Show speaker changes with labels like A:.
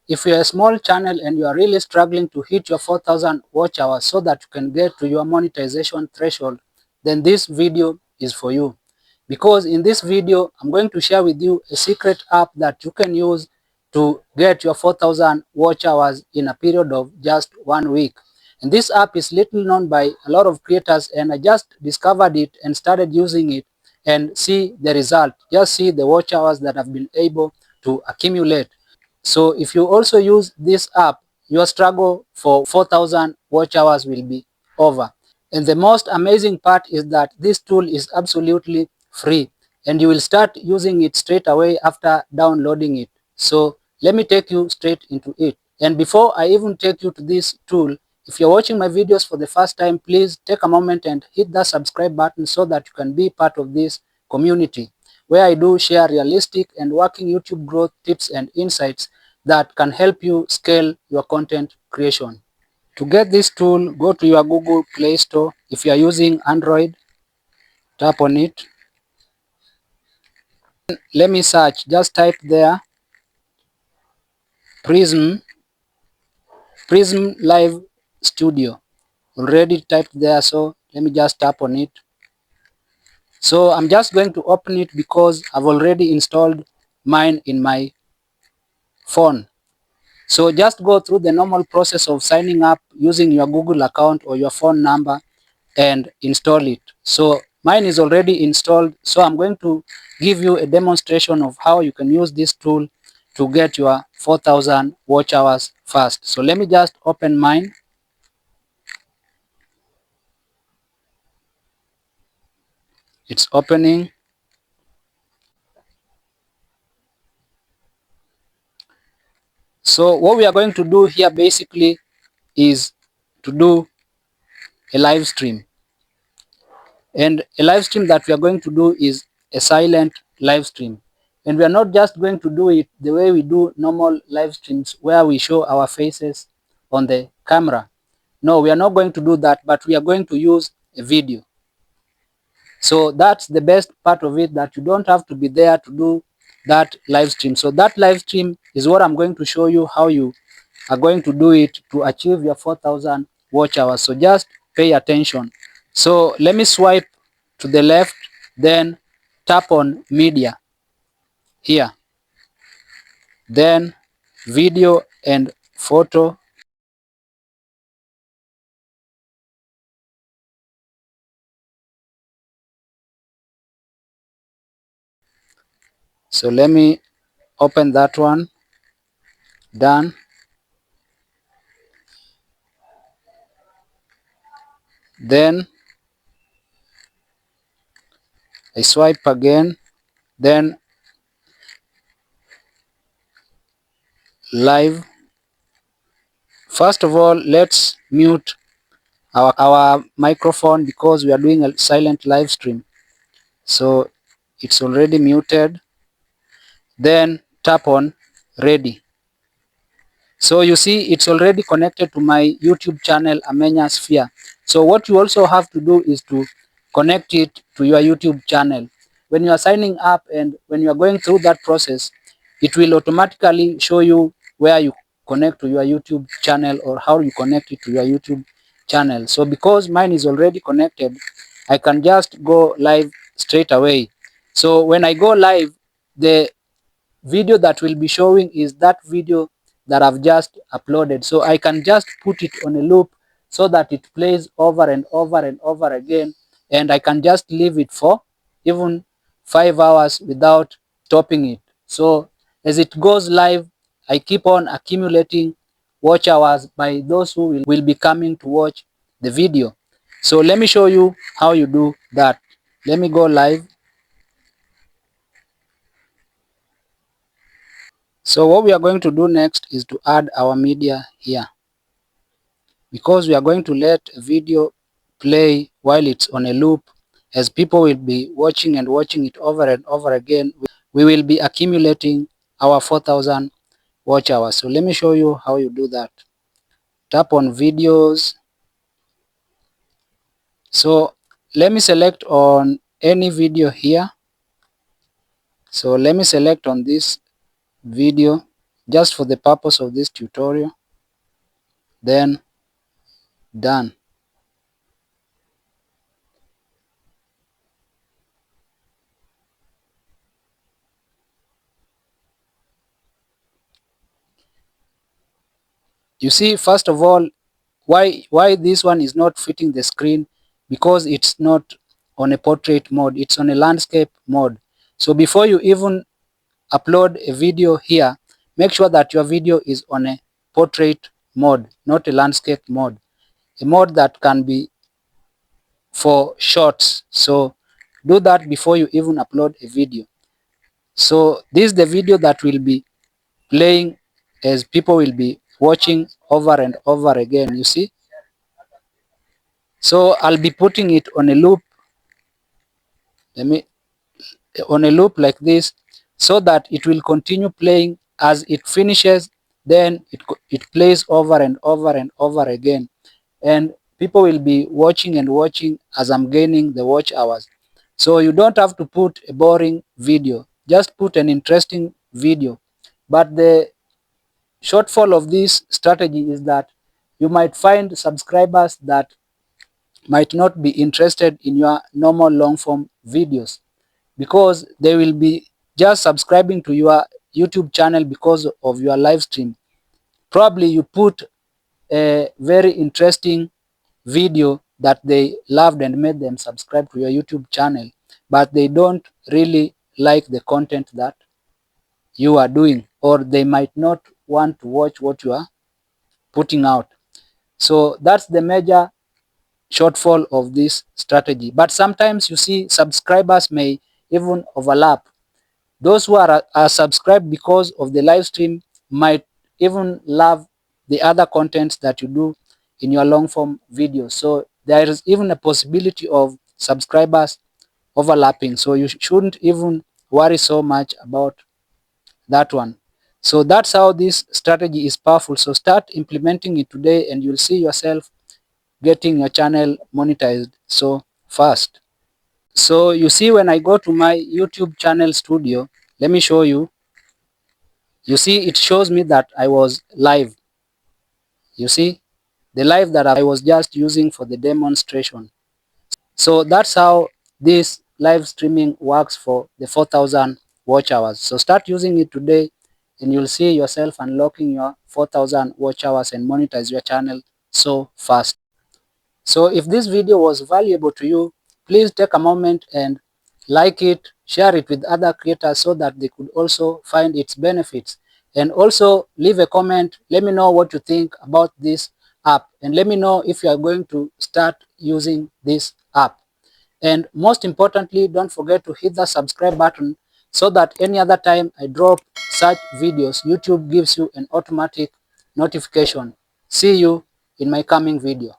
A: If you're a small channel and you are really struggling to hit your 4,000 watch hours so that you can get to your monetization threshold, then this video is for you. Because in this video, I'm going to share with you a secret app that you can use to get your 4,000 watch hours in a period of just 1 week. And this app is little known by a lot of creators, and I just discovered it and started using it and see the result. Just see the watch hours that I've been able to accumulate. So if you also use this app, your struggle for 4,000 watch hours will be over. And the most amazing part is that this tool is absolutely free, and you will start using it straight away after downloading it. So let me take you straight into it. And before I even take you to this tool, if you're watching my videos for the first time, please take a moment and hit the subscribe button so that you can be part of this community, where I do share realistic and working YouTube growth tips and insights that can help you scale your content creation. To get this tool, go to your Google Play Store. If you are using Android, tap on it. Let me search. Just type there Prism, Prism Live Studio. Already typed there, so let me just tap on it. So I'm just going to open it because I've already installed mine in my phone. So just go through the normal process of signing up using your Google account or your phone number and install it. So mine is already installed, so I'm going to give you a demonstration of how you can use this tool to get your 4,000 watch hours fast. So let me just open mine. It's opening. So what we are going to do here basically is to do a live stream. And a live stream that we are going to do is a silent live stream. And we are not just going to do it the way we do normal live streams where we show our faces on the camera. No, we are not going to do that, but we are going to use a video. So that's the best part of it, that you don't have to be there to do that live stream. So that live stream is what I'm going to show you how you are going to do it to achieve your 4,000 watch hours. So just pay attention. So let me swipe to the left, then tap on media here, then video and photo. So let me open that one. Done. Then I swipe again, then live. First of all, let's mute our microphone because we are doing a silent live stream. So it's already muted. Then tap on ready. So you see it's already connected to my YouTube channel, Amenya Sphere. So what you also have to do is to connect it to your YouTube channel. When you are signing up and when you are going through that process, it will automatically show you where you connect to your YouTube channel or how you connect it to your YouTube channel. So because mine is already connected, I can just go live straight away. So when I go live, the video that will be showing is that video that I've just uploaded. So I can just put it on a loop so that it plays over and over and over again, and I can just leave it for even 5 hours without stopping it. So as it goes live, I keep on accumulating watch hours by those who will be coming to watch the video. So let me show you how you do that. Let me go live. So what we are going to do next is to add our media here, because we are going to let a video play while it's on a loop. As people will be watching and watching it over and over again, we will be accumulating our 4,000 watch hours. So let me show you how you do that. Tap on videos. So let me select on any video here. So let me select on this video. just for the purpose of this tutorial, then done. You see, first of all, why this one is not fitting the screen, because it's not on a portrait mode, it's on a landscape mode. So before you even upload a video here, make sure that your video is on a portrait mode, not a landscape mode, a mode that can be for shorts. So do that before you even upload a video. So this is the video that will be playing as people will be watching over and over again, you see. So I'll be putting it on a loop, let me on a loop like this, so that it will continue playing. As it finishes, then it plays over and over and over again, and people will be watching and watching as I'm gaining the watch hours. So you don't have to put a boring video, just put an interesting video. But the shortfall of this strategy is that you might find subscribers that might not be interested in your normal long form videos, because they will be just subscribing to your YouTube channel because of your live stream. Probably you put a very interesting video that they loved and made them subscribe to your YouTube channel, but they don't really like the content that you are doing, or they might not want to watch what you are putting out. So that's the major shortfall of this strategy. But sometimes you see subscribers may even overlap. Those who are subscribed because of the live stream might even love the other contents that you do in your long form videos. So there is even a possibility of subscribers overlapping. So you shouldn't even worry so much about that one. So that's how this strategy is powerful. So start implementing it today and you'll see yourself getting your channel monetized so fast. So you see, when I go to my YouTube channel studio, let me show you. You see, it shows me that I was live. You see, the live that I was just using for the demonstration. So that's how this live streaming works for the 4,000 watch hours. So start using it today and you'll see yourself unlocking your 4,000 watch hours and monetize your channel so fast. So if this video was valuable to you, please take a moment and like it, share it with other creators so that they could also find its benefits. And also leave a comment. Let me know what you think about this app, and let me know if you are going to start using this app. And most importantly, don't forget to hit the subscribe button so that any other time I drop such videos, YouTube gives you an automatic notification. See you in my coming video.